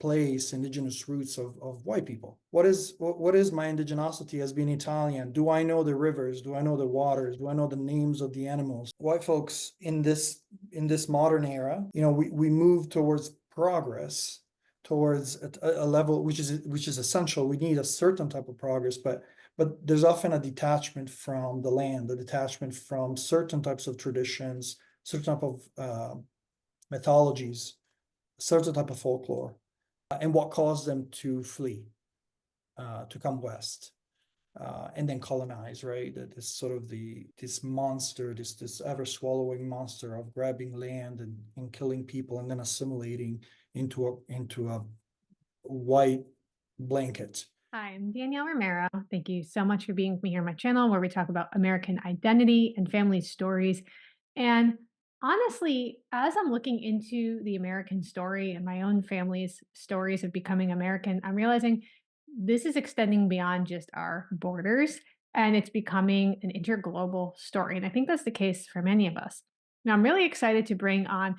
place, indigenous roots of white people. What is my indigenosity as being Italian? Do I know the rivers? Do I know the waters? Do I know the names of the animals? White folks in this modern era, we move towards progress, towards a level which is essential. We need a certain type of progress, but there's often a detachment from the land, a detachment from certain types of traditions, certain type of mythologies, certain type of folklore, and what caused them to flee, to come west, and then colonize, right? This sort of this monster, this ever-swallowing monster of grabbing land and killing people and then assimilating into a white blanket. Hi, I'm Danielle Romero. Thank you so much for being with me here on my channel where we talk about American identity and family stories. And honestly, as I'm looking into the American story and my own family's stories of becoming American, I'm realizing this is extending beyond just our borders and it's becoming an interglobal story. And I think that's the case for many of us. Now, I'm really excited to bring on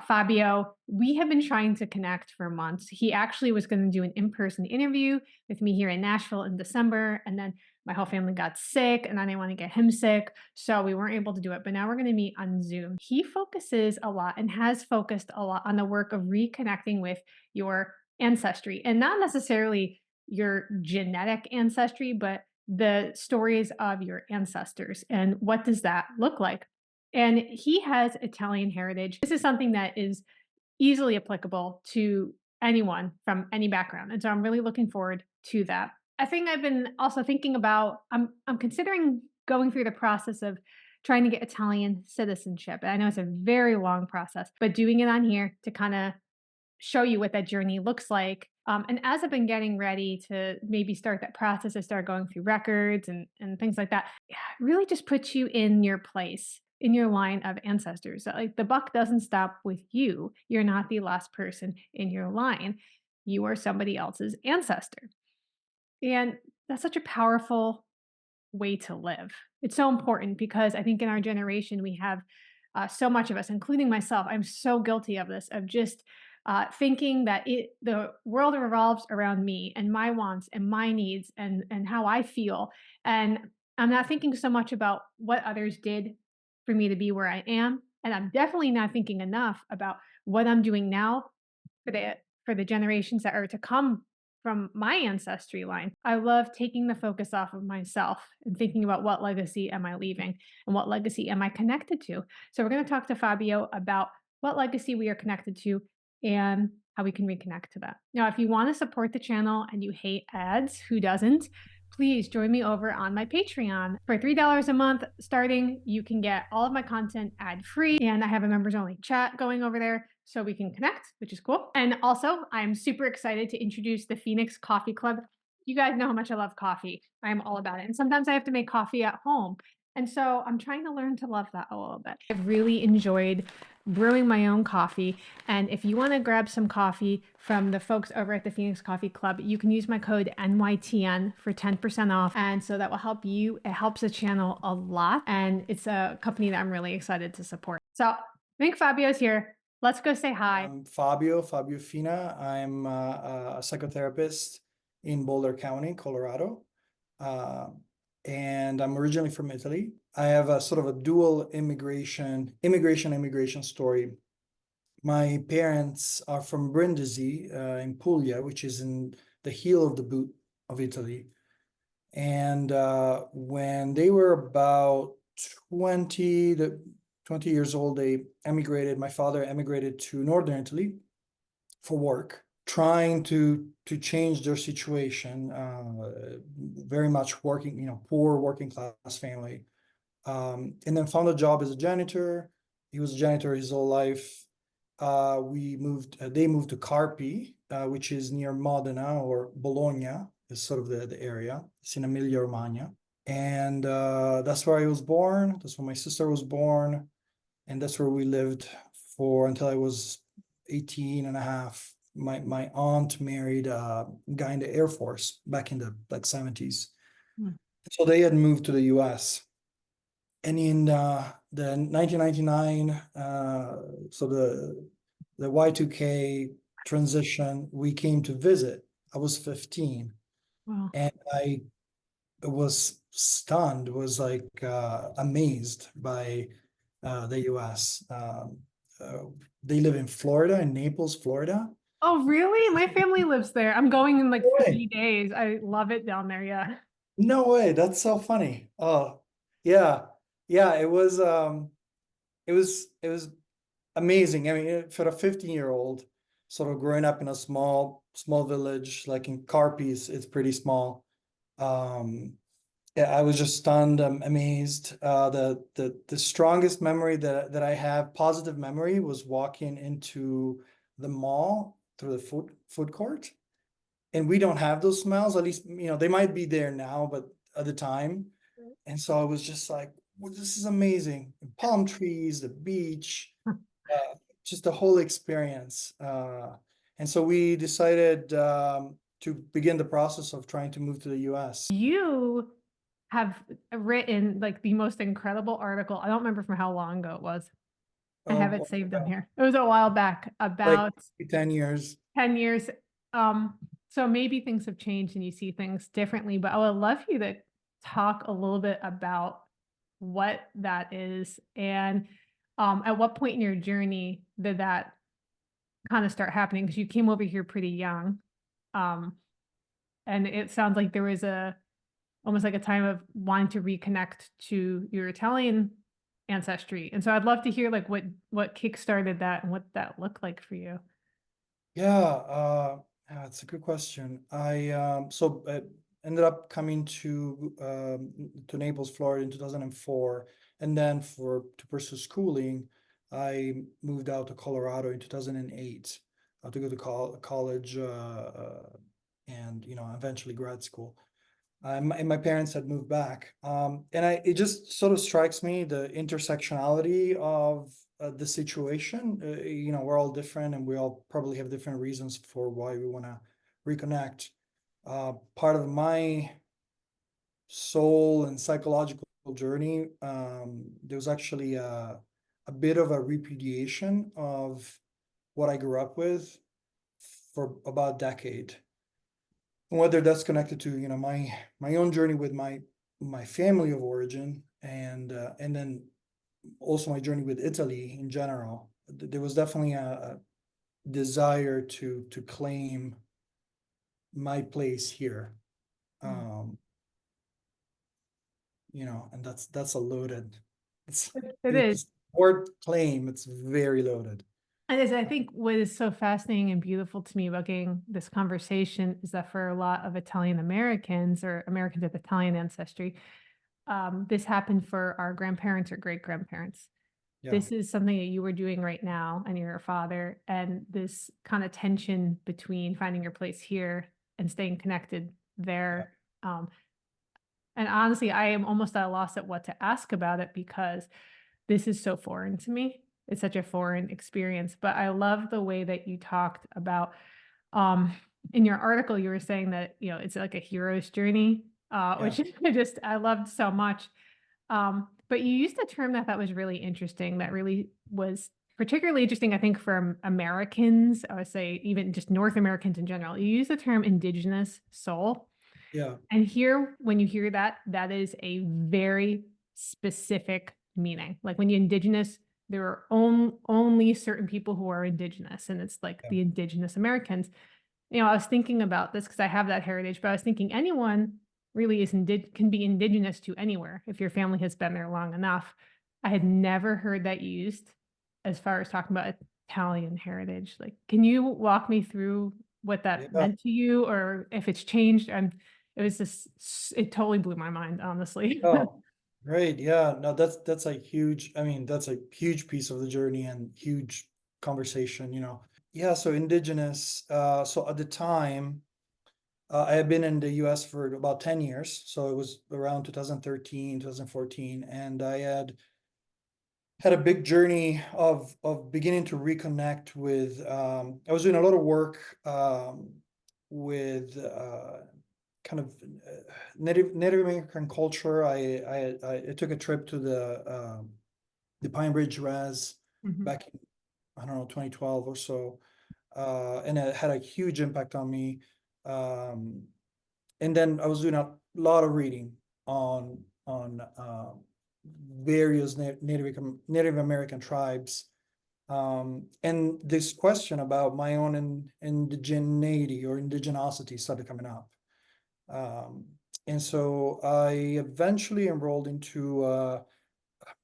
Fabio. We have been trying to connect for months. He actually was going to do an in-person interview with me here in Nashville in December, and then my whole family got sick, and I didn't want to get him sick, so we weren't able to do it. But now we're going to meet on Zoom. He focuses a lot and has focused a lot on the work of reconnecting with your ancestry, and not necessarily your genetic ancestry, but the stories of your ancestors. And what does that look like? And he has Italian heritage. This is something that is easily applicable to anyone from any background. And so I'm really looking forward to that. I think I've been also thinking about, I'm considering going through the process of trying to get Italian citizenship. And I know it's a very long process, but doing it on here to kind of show you what that journey looks like. And as I've been getting ready to maybe start that process, I started going through records and things like that. It really just puts you in your place, in your line of ancestors. So, like, the buck doesn't stop with you. You're not the last person in your line. You are somebody else's ancestor. And that's such a powerful way to live. It's so important because I think in our generation, we have so much of us, including myself. I'm so guilty of this, of just thinking that the world revolves around me and my wants and my needs and how I feel. And I'm not thinking so much about what others did for me to be where I am. And I'm definitely not thinking enough about what I'm doing now for the generations that are to come from my ancestry line. I love taking the focus off of myself and thinking about what legacy am I leaving and what legacy am I connected to. So we're going to talk to Fabio about what legacy we are connected to and how we can reconnect to that. Now, if you want to support the channel and you hate ads, who doesn't? Please join me over on my Patreon. For $3 a month starting, you can get all of my content ad-free, and I have a members-only chat going over there so we can connect, which is cool. And also, I'm super excited to introduce the Phoenix Coffee Club. You guys know how much I love coffee. I'm all about it. And sometimes I have to make coffee at home. And so I'm trying to learn to love that a little bit. I've really enjoyed brewing my own coffee. And if you want to grab some coffee from the folks over at the Phoenix Coffee Club, you can use my code NYTN for 10% off. And so that will help you. It helps the channel a lot. And it's a company that I'm really excited to support. So I think Fabio's here. Let's go say hi. I'm Fabio Fina. I'm a psychotherapist in Boulder County, Colorado. And I'm originally from Italy. I have a sort of a dual immigration story. My parents are from Brindisi in Puglia, which is in the heel of the boot of Italy. And when they were about 20 years old, they emigrated. My father emigrated to northern Italy for work, trying to change their situation. Very much working, poor working class family, and then found a job as a janitor. He was a janitor his whole life. They moved to Carpi, which is near Modena, or Bologna is sort of the area. It's in Emilia-Romagna. And that's where I was born. That's where my sister was born. And that's where we lived for until I was 18 and a half. My aunt married a guy in the Air Force back in the 70s. So they had moved to the US. And in the 1999, so the Y2K transition, we came to visit. I was 15, Wow. and I was stunned, was like amazed by the US. Uh, they live in Florida, in Naples, Florida. Oh, really? My family lives there. I'm going in like No way. 3 days. I love it down there. Yeah. No way. That's so funny. Oh, yeah. Yeah, it was amazing. I mean, for a 15-year-old, sort of growing up in a small village, like in Carpies, it's pretty small. Um, yeah, I was just stunned, amazed. The strongest memory that I have, positive memory, was walking into the mall through the food court. And we don't have those smells, at least, they might be there now, but at the time. And so I was just like, well, this is amazing. Palm trees, the beach, uh, just the whole experience. And so we decided to begin the process of trying to move to the US. You have written like the most incredible article. I don't remember from how long ago it was. I have it saved on here. It was a while back, Like about 10 years. 10 years. So maybe things have changed and you see things differently, but I would love you to talk a little bit about what that is and at what point in your journey did that kind of start happening? Because you came over here pretty young. Um, and it sounds like there was a almost like a time of wanting to reconnect to your Italian ancestry. And so I'd love to hear like what kickstarted that and what that looked like for you. Yeah, yeah, it's a good question. I ended up coming to Naples, Florida in 2004, and then for to pursue schooling, I moved out to Colorado in 2008 to go to college and eventually grad school. And my parents had moved back. And it just sort of strikes me the intersectionality of the situation. We're all different and we all probably have different reasons for why we want to reconnect. Part of my soul and psychological journey, there was actually a bit of a repudiation of what I grew up with for about a decade. Whether that's connected to my own journey with my family of origin, and then also my journey with Italy in general. There was definitely a desire to claim my place here. Mm. um and that's a loaded, it's It is. it's word claim, it's very loaded. And as I think what is so fascinating and beautiful to me about getting this conversation is that for a lot of Italian Americans or Americans with Italian ancestry, this happened for our grandparents or great grandparents. Yeah, This is something that you were doing right now and your father, and this kind of tension between finding your place here and staying connected yeah, there. And honestly, I am almost at a loss at what to ask about it because this is so foreign to me. It's such a foreign experience, but I love the way that you talked about, um, in your article, you were saying that, it's like a hero's journey, yeah, which I loved so much. But you used a term that I thought was really interesting, that really was particularly interesting, I think, for Americans, I would say even just North Americans in general. You use the term indigenous soul. yeah, And here, when you hear that, that is a very specific meaning. Like when you're indigenous, there are only certain people who are indigenous, and it's like yeah, the indigenous Americans. I was thinking about this because I have that heritage, but I was thinking anyone really can be indigenous to anywhere if your family has been there long enough. I had never heard that used as far as talking about Italian heritage. Like, can you walk me through what that yeah. meant to you or if it's changed? And it was just, it totally blew my mind, honestly. Oh, great. Yeah, no, that's a huge, I mean, that's a huge piece of the journey and huge conversation. Yeah, so indigenous, so at the time, I had been in the US for about 10 years. So it was around 2013, 2014, and I had a big journey of beginning to reconnect with, I was doing a lot of work with kind of Native American culture. I took a trip to the Pine Ridge Res Mhm. back in, I don't know, 2012 or so. and it had a huge impact on me. And then I was doing a lot of reading on various Native American tribes, and this question about my own indigeneity or indigenosity started coming up. And so I eventually enrolled into,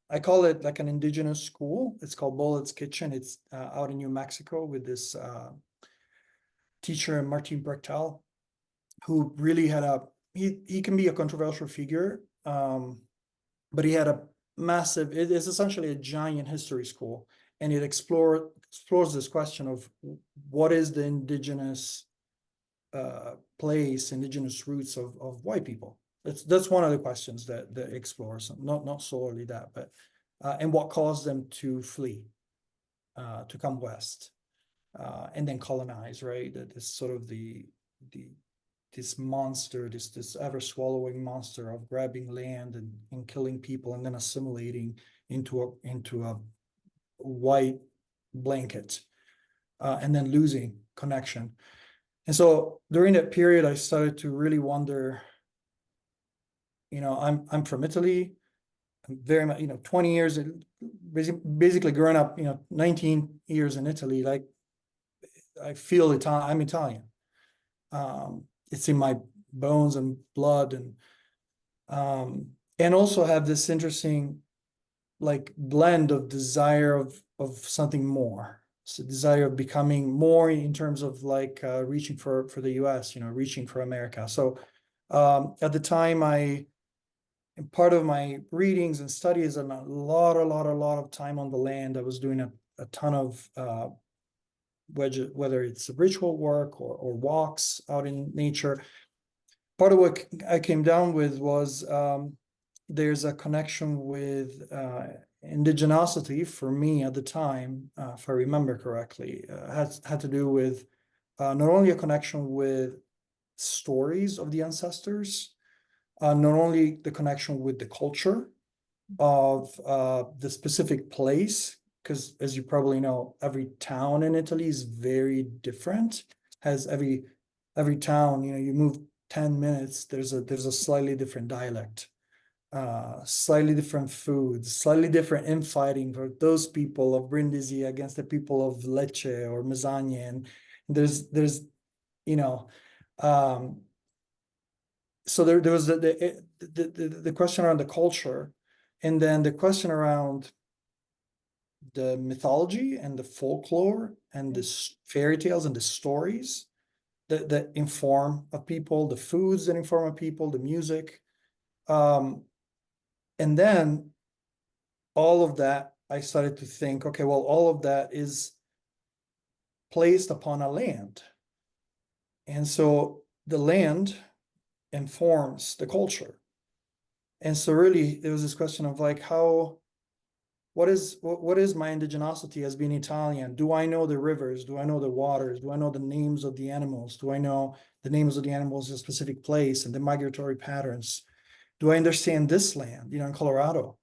I call it like an indigenous school. It's called Bullet's Kitchen. It's out in New Mexico with this teacher, Martin Brechtel, who really had he can be a controversial figure, but he had a massive, it is essentially a giant history school, and it explores this question of what is the indigenous place, indigenous roots of white people. That's one of the questions that explores, not solely that, but and what caused them to flee, to come west, and then colonize, right? That is sort of this monster, this ever swallowing monster of grabbing land and killing people and then assimilating into a white blanket, and then losing connection. And so during that period, I started to really wonder, I'm from Italy. I'm very much, 20 years, basically growing up, 19 years in Italy, like I feel Italian, I'm Italian. It's in my bones and blood, and also have this interesting like blend of desire of something more. So desire of becoming more in terms of like reaching for the US, reaching for America. So at the time, part of my readings and studies and a lot of time on the land. I was doing a ton of whether it's ritual work or walks out in nature. Part of what I came down with was there's a connection with indigenosity for me at the time, if I remember correctly, had to do with not only a connection with stories of the ancestors, not only the connection with the culture of the specific place, because as you probably know, every town in Italy is very different. Has every town, you move 10 minutes, there's a slightly different dialect, slightly different foods, slightly different infighting for those people of Brindisi against the people of Lecce or Mesagne, and there's so there was the question around the culture, and then the question around the mythology and the folklore and the fairy tales and the stories that inform a people, the foods that inform a people, the music. And then all of that, I started to think, okay, well, all of that is placed upon a land. And so the land informs the culture. And so really there was this question of like, what is my indigenosity as being Italian? Do I know the rivers? Do I know the waters? Do I know the names of the animals? Do I know the names of the animals in a specific place and the migratory patterns? Do I understand this land, in Colorado,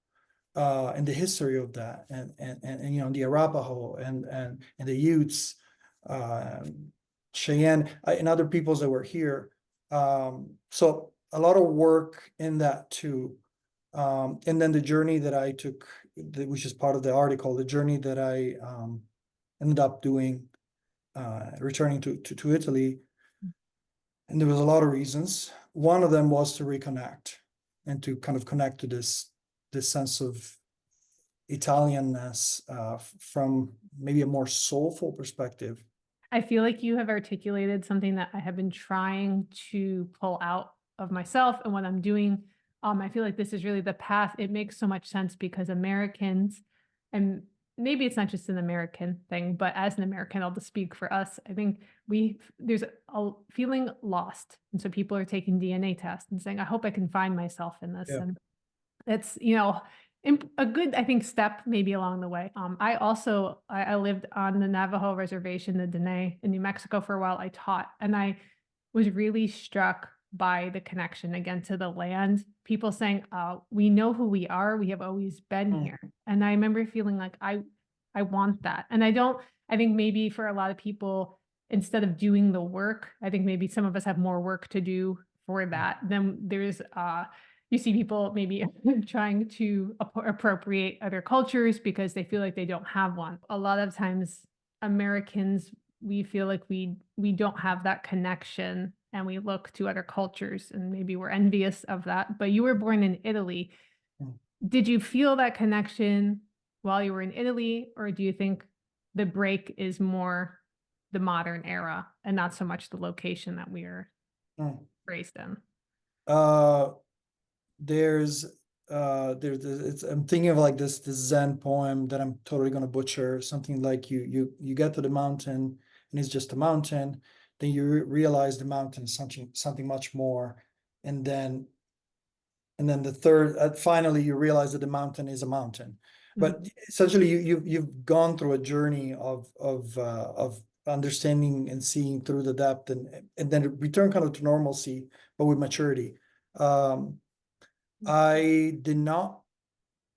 and the history of that, and the Arapaho and the Utes, Cheyenne, and other peoples that were here. So a lot of work in that too. And then the journey that I took, which is part of the article, the journey that I ended up doing, returning to Italy. And there was a lot of reasons. One of them was to reconnect and to kind of connect to this sense of Italianness from maybe a more soulful perspective. I feel like you have articulated something that I have been trying to pull out of myself and what I'm doing. I feel like this is really the path. It makes so much sense because Americans, and maybe it's not just an American thing, but as an American, I'll just speak for us. I think there's a feeling lost. And so people are taking DNA tests and saying, I hope I can find myself in this. Yeah. And it's, a good, I think, step maybe along the way. I lived on the Navajo reservation, the Dene, in New Mexico for a while. I taught, and I was really struck by the connection again to the land. People saying, we know who we are. We have always been here. And I remember feeling like I want that. And I don't I think maybe for a lot of people, instead of doing the work, I think maybe some of us have more work to do for that. Then there's you see people maybe trying to appropriate other cultures because they feel like they don't have one. A lot of times Americans, we feel like we don't have that connection and we look to other cultures and maybe we're envious of that. But you were born in Italy. Mm. Did you feel that connection while you were in Italy, or do you think the break is more the modern era and not so much the location that we are Mm. raised in? Uh, there's I'm thinking of like this Zen poem that I'm totally gonna butcher. Something like you get to the mountain and it's just a mountain. Then you realize the mountain is something much more, and then the third, finally you realize that the mountain is a mountain. Mhm. But essentially, you've gone through a journey of understanding and seeing through the depth, and then return kind of to normalcy, but with maturity. Um, I did not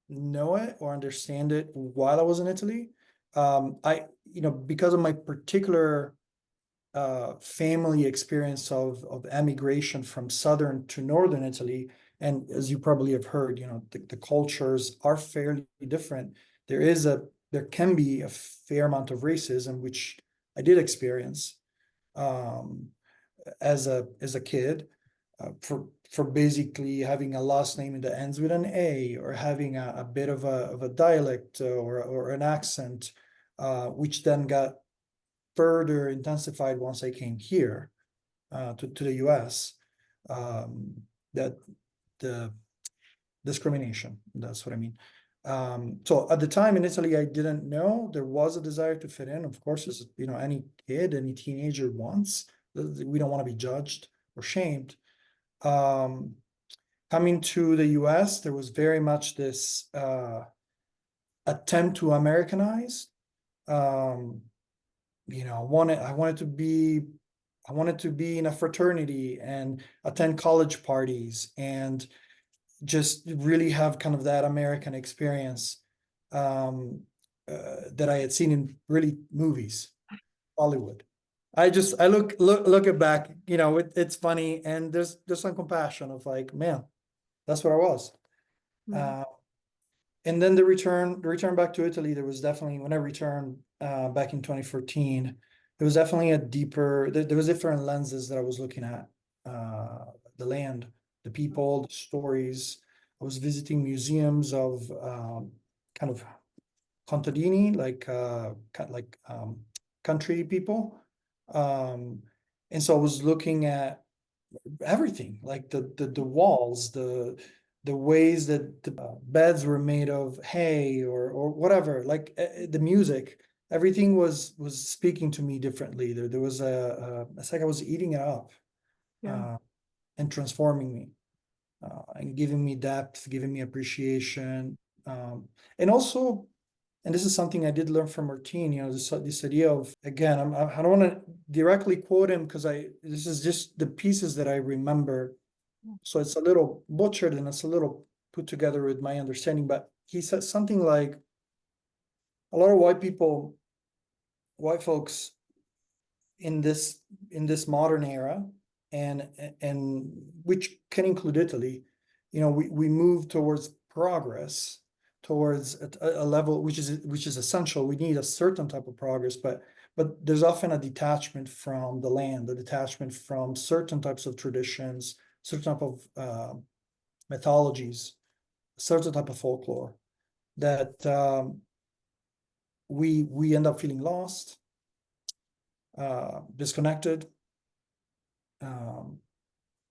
know it or understand it while I was in Italy. Because of my particular family experience of emigration from southern to northern Italy, and as you probably have heard, the cultures are fairly different. There can be a fair amount of racism, which I did experience um, as a kid, for basically having a last name that ends with an A, or having a bit of a dialect, or an accent, which then got further intensified once I came here to the US. That the discrimination, that's what I mean. So at the time in Italy, I didn't know there was a desire to fit in. Of course, as any kid, any teenager wants. We don't want to be judged or shamed. Coming to the US, there was very much this attempt to Americanize. Um, I wanted to be in a fraternity and attend college parties and just really have kind of that American experience, that I had seen in really movies, Hollywood. I look it back, it's funny, and there's some compassion of like, man, that's what I was. Right. Uh, and then the return back to Italy, there was definitely, when I returned back in 2014, there was definitely there was different lenses that I was looking at, the land, the people, the stories. I was visiting museums of kind of contadini, country people. Um, and so I was looking at everything, like the walls, the ways that the beds were made of hay or whatever, like the music, everything was speaking to me differently. There was it's like I was eating it up, Yeah. uh, and transforming me, and giving me depth, giving me appreciation, and also. And this is something I did learn from Martin, this idea of, again, I don't want to directly quote him because this is just the pieces that I remember. So it's a little butchered and it's a little put together with my understanding. But he said something like, a lot of white folks in this modern era, and which can include Italy, we move towards progress, towards a level which is essential. We need a certain type of progress, but there's often a detachment from the land, a detachment from certain types of traditions, certain type of mythologies, certain type of folklore, that we end up feeling lost, disconnected, um,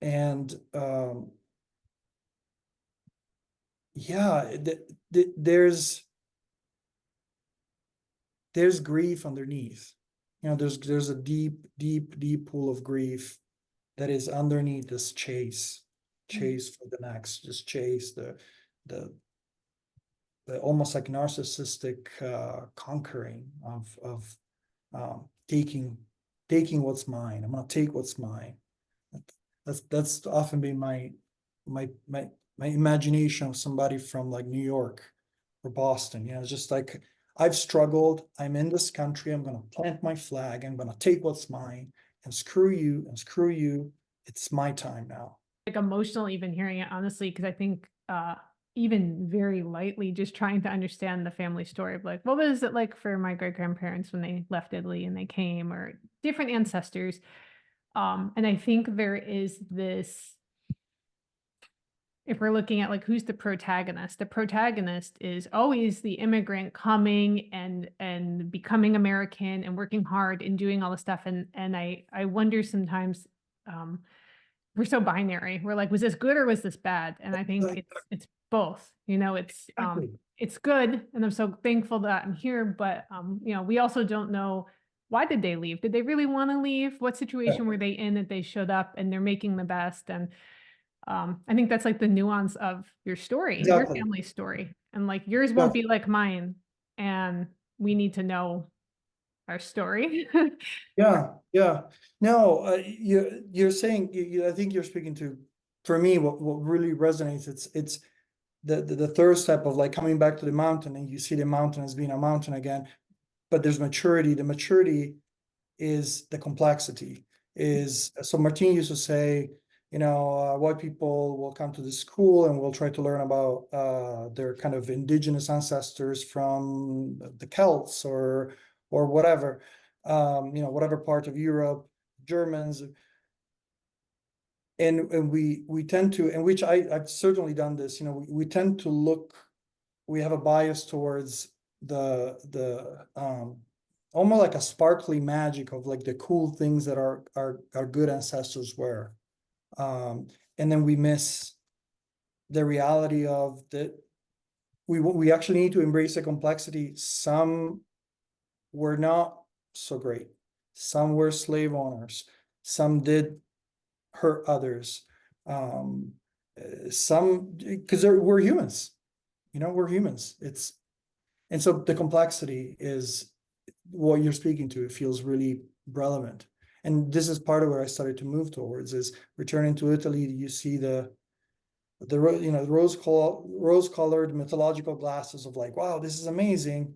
and yeah, there's grief underneath. There's a deep pool of grief that is underneath this chase for the next, just chase the almost like narcissistic conquering of taking what's mine. I'm gonna take what's mine. That's often been my my imagination of somebody from like New York or Boston. It's just like I've struggled. I'm in this country. I'm going to plant my flag. I'm going to take what's mine and screw you and screw you. It's my time now. Like emotional even hearing it, honestly, because I think even very lightly just trying to understand the family story of like, what was it like for my great grandparents when they left Italy and they came, or different ancestors. And I think there is this, if we're looking at like who's the protagonist is always the immigrant coming and becoming American and working hard and doing all the stuff. And I wonder sometimes, we're so binary. We're like, was this good or was this bad? And I think it's both. You know, Exactly. it's good, and I'm so thankful that I'm here. But you know, we also don't know, why did they leave? Did they really want to leave? What Yeah, situation were they in that they showed up and they're making the best? And I think that's like the nuance of your story, your exactly. family story, and like yours Yeah, won't be like mine. And we need to know our story. yeah, yeah. No, you're saying I think you're speaking to, for me, what really resonates. It's the third step of like coming back to the mountain, and you see the mountain as being a mountain again. But there's maturity. The maturity is the complexity. Is so Martin used to say, white people will come to the school and will try to learn about their kind of indigenous ancestors from the Celts or whatever, whatever part of Europe, Germans, and we tend to, and which I've certainly done this. We tend to look. We have a bias towards the almost like a sparkly magic of like the cool things that our good ancestors were, and then we miss the reality of that we actually need to embrace the complexity. Some were not so great. Some were slave owners. Some did hurt others. Um, some, because we're humans. We're humans. And so the complexity is what you're speaking to. It feels really relevant. And this is part of where I started to move towards is returning to Italy. You see the rose-colored mythological glasses of like, wow, this is amazing.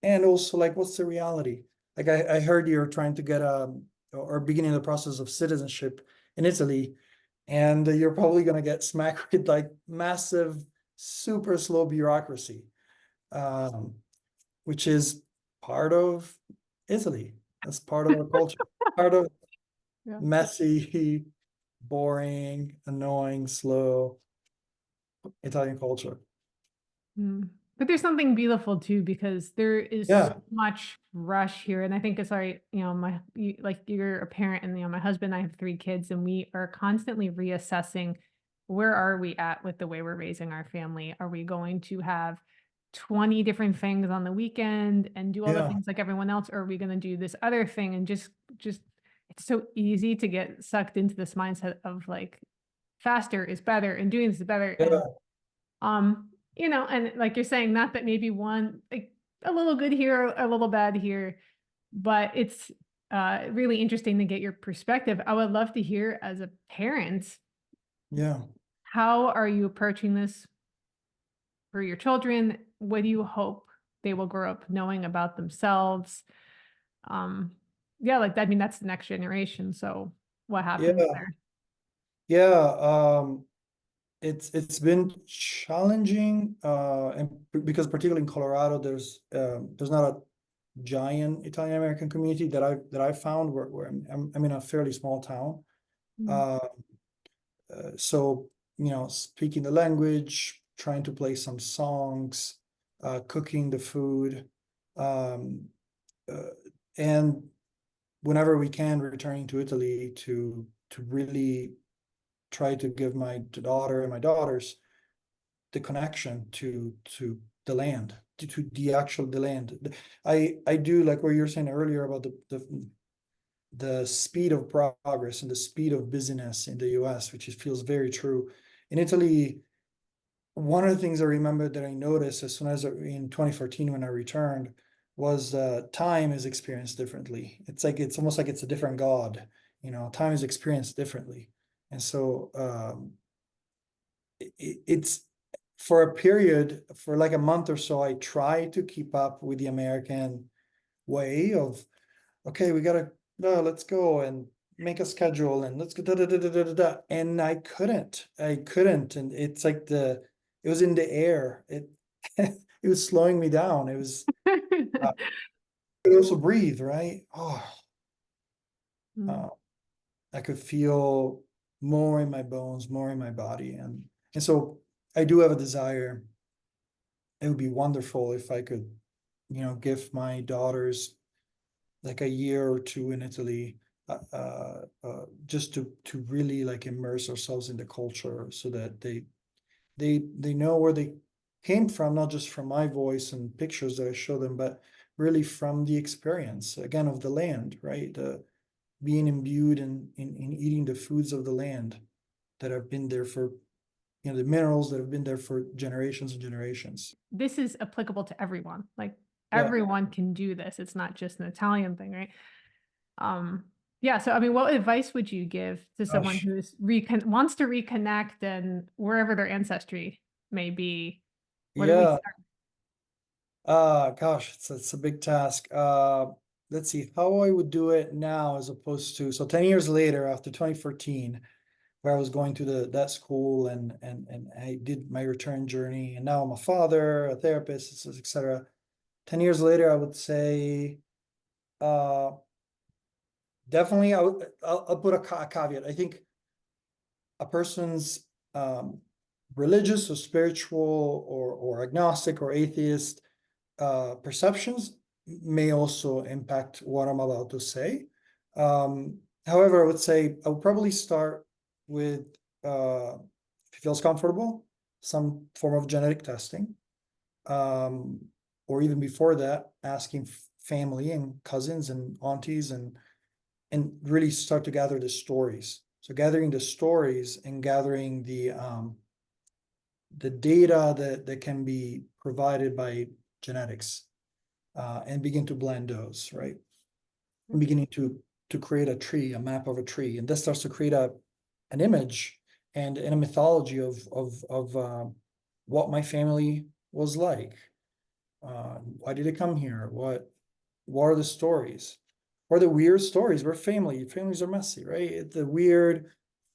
And also like, what's the reality? Like I heard you're trying to get or beginning the process of citizenship in Italy, and you're probably going to get smacked with like massive, super slow bureaucracy, um, which is part of Italy. That's part of our culture, part of Yeah. messy, boring, annoying, slow Italian culture. Mm. But there's something beautiful too, because there is so Yeah, much rush here. And I think it's like, like you're a parent, and, my husband and I have 3 kids, and we are constantly reassessing, where are we at with the way we're raising our family? Are we going to have 20 different things on the weekend and do all the yeah, things like everyone else? Or are we going to do this other thing? And just, it's so easy to get sucked into this mindset of like, faster is better and doing this is better. And yeah, and like you're saying, not that maybe one, like a little good here, a little bad here, but it's really interesting to get your perspective. I would love to hear, as a parent, yeah. how are you approaching this for your children? What do you hope they will grow up knowing about themselves? Um, yeah, like that. I mean, that's the next generation. So what happens Yeah, there? yeah. It's been challenging, and because particularly in Colorado, there's not a giant Italian American community that I found where I'm in a fairly small town. Mm. Uh, so speaking the language, trying to play some songs, cooking the food, um, uh, and whenever we can, returning to Italy to really try to give my daughter and my daughters the connection to the land, to the land. I do like what you were saying earlier about the speed of progress and the speed of busyness in the US, which feels very true. In Italy, one of the things I remember that I noticed as soon as in 2014 when I returned was time is experienced differently. It's almost like it's a different God. Time is experienced differently, and so it's for a period, for like a month or so, I tried to keep up with the American way of, okay, we gotta, let's go and make a schedule and let's go da da da da da da. Da. And I couldn't. And it's like it was in the air. It was slowing me down. It was, I could also breathe, right? Oh, Mm. uh, I could feel more in my bones, more in my body. And so I do have a desire. It would be wonderful if I could, give my daughters like a year or two in Italy, just to really like immerse ourselves in the culture so that they know where they came from, not just from my voice and pictures that I show them, but really from the experience again of the land, right? Being imbued in eating the foods of the land that have been there for, the minerals that have been there for generations and generations. This is applicable to everyone. Like Yeah. everyone can do this. It's not just an Italian thing, right? Um, yeah. So, I mean, what advice would you give to someone Gosh. who's wants to reconnect and wherever their ancestry may be? Where do we Yeah. start? Gosh, it's a big task. Let's see how I would do it now as opposed to, so 10 years later, after 2014, where I was going to that school and I did my return journey, and now I'm a father, a therapist, etc. 10 years later, I would say, uh, definitely, I'll put a caveat. I think a person's religious or spiritual or agnostic or atheist perceptions may also impact what I'm about to say. However, I would say I would probably start with, if it feels comfortable, some form of genetic testing, um, or even before that, asking family and cousins and aunties and really start to gather the stories. So gathering the stories and gathering the data that can be provided by genetics, and begin to blend those, right? And beginning to create a tree, a map of a tree, and that starts to create an image and a mythology of what my family was like. Why did it come here? What are the stories? Or the weird stories? We're families are messy, right? The weird,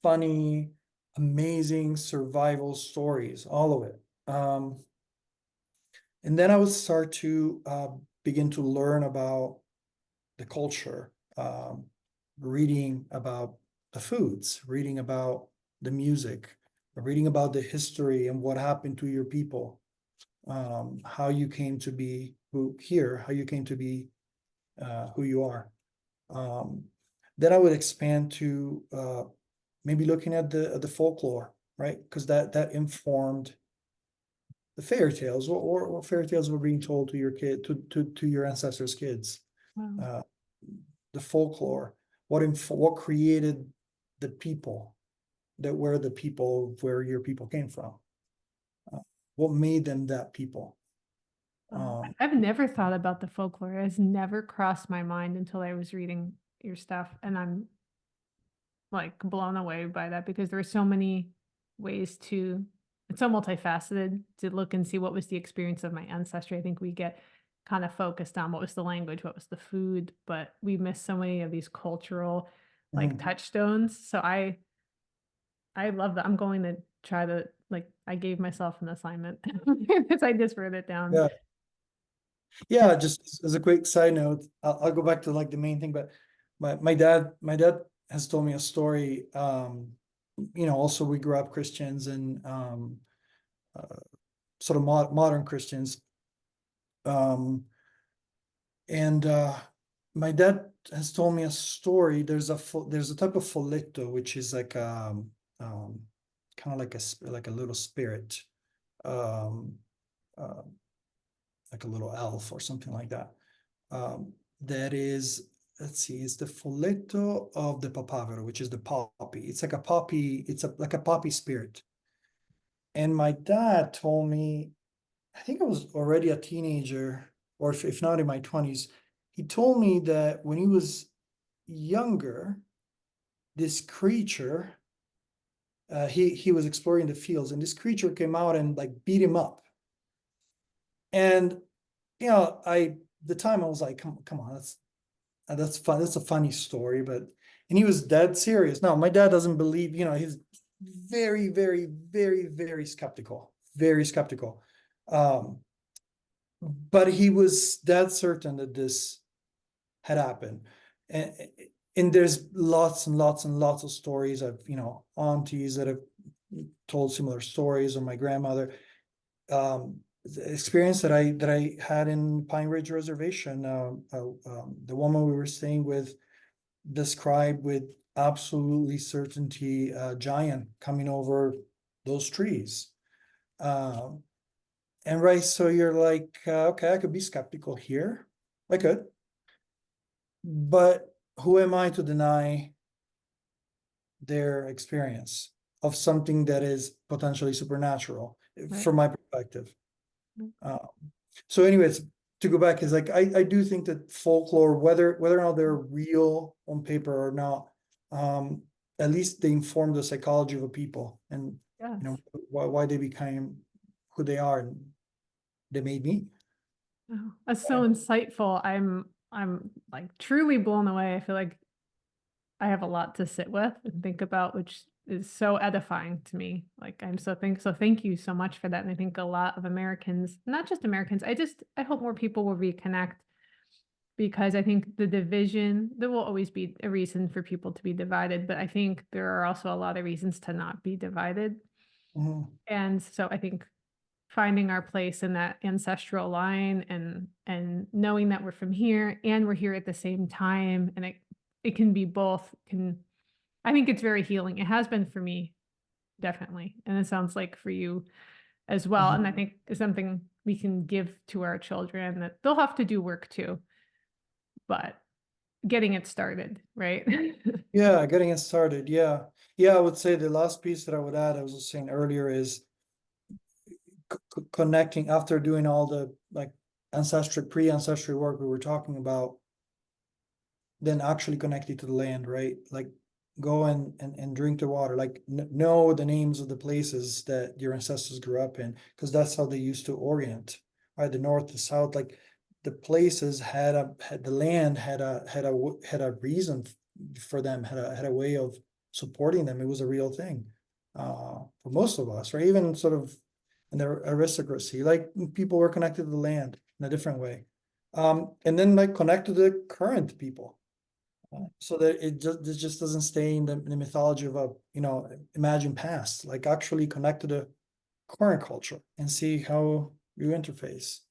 funny, amazing survival stories, all of it. And then I would start to begin to learn about the culture, reading about the foods, reading about the music, reading about the history and what happened to your people, how you came to be how you came to be who you are. Um, then I would expand to maybe looking at the folklore, right? Because that informed the fairy tales, or fairy tales were being told to your kid, to your ancestors' kids. Wow. Uh, the folklore, what created the people that were the people where your people came from, uh, what made them that people. Oh, Um, I've never thought about the folklore. It has never crossed my mind until I was reading your stuff, and I'm like blown away by that because there are so many ways to it's so multifaceted to look and see what was the experience of my ancestry. I think we get kind of focused on what was the language, what was the food, but we miss so many of these cultural like mhm. touchstones. So I love that. I'm going to try to like I gave myself an assignment because I just wrote it down. Yeah, yeah. Just as a quick side note, I'll go back to like the main thing, but my dad has told me a story. Also we grew up Christians and uh, sort of modern Christians. Um, and my dad has told me a story. There's a type of folletto, which is like um, kind of like a little spirit, um, uh, like a little elf or something like that. That is, let's see, it's the folletto of the papavero, which is the poppy. It's like a poppy. It's like a poppy spirit. And my dad told me, I think I was already a teenager, or if not in my 20s, he told me that when he was younger, this creature he was exploring the fields, and this creature came out and like beat him up. And the time I was like, come on, that's fun. That's a funny story, but and he was dead serious. Now my dad doesn't believe. He's very, very, very, very skeptical. Very skeptical. But he was dead certain that this had happened. And, and there's lots and lots and lots of stories of aunties that have told similar stories, or my grandmother. The experience that I had in Pine Ridge Reservation, the woman we were staying with described with absolutely certainty a giant coming over those trees. And right, so you're like, okay, I could be skeptical here. I could. But who am I to deny their experience of something that is potentially supernatural, Right. from my perspective? So anyways, to go back, is like, I do think that folklore, whether or not they're real on paper or not, at least they inform the psychology of a people, and Yes. why they became who they are, and they made me. Oh, that's so insightful. I'm like truly blown away. I feel like I have a lot to sit with and think about, which is so edifying to me. Like I'm so thank you so much for that. And I think a lot of Americans, not just Americans, I hope more people will reconnect, because I think the division, there will always be a reason for people to be divided, but I think there are also a lot of reasons to not be divided. Mhm. And so I think finding our place in that ancestral line, and knowing that we're from here and we're here at the same time, and it can be both, can I think it's very healing. It has been for me, definitely. And it sounds like for you as well. And I Mhm. think it's something we can give to our children, that they'll have to do work too, but getting it started, right? Yeah, getting it started. Yeah. I would say the last piece that I would add, I was just saying earlier, is connecting after doing all the like pre-ancestry work we were talking about, then actually connected to the land, right? Like go and drink the water, like know the names of the places that your ancestors grew up in, because that's how they used to orient, right? The north, the south, like the places had the land had a reason for them, had a way of supporting them. It was a real thing for most of us, right? Even sort of in the aristocracy, like people were connected to the land in a different way. And then like connect to the current people, so that it just doesn't stay in the mythology of a imagined past. Like actually connect to the current culture and see how you interface.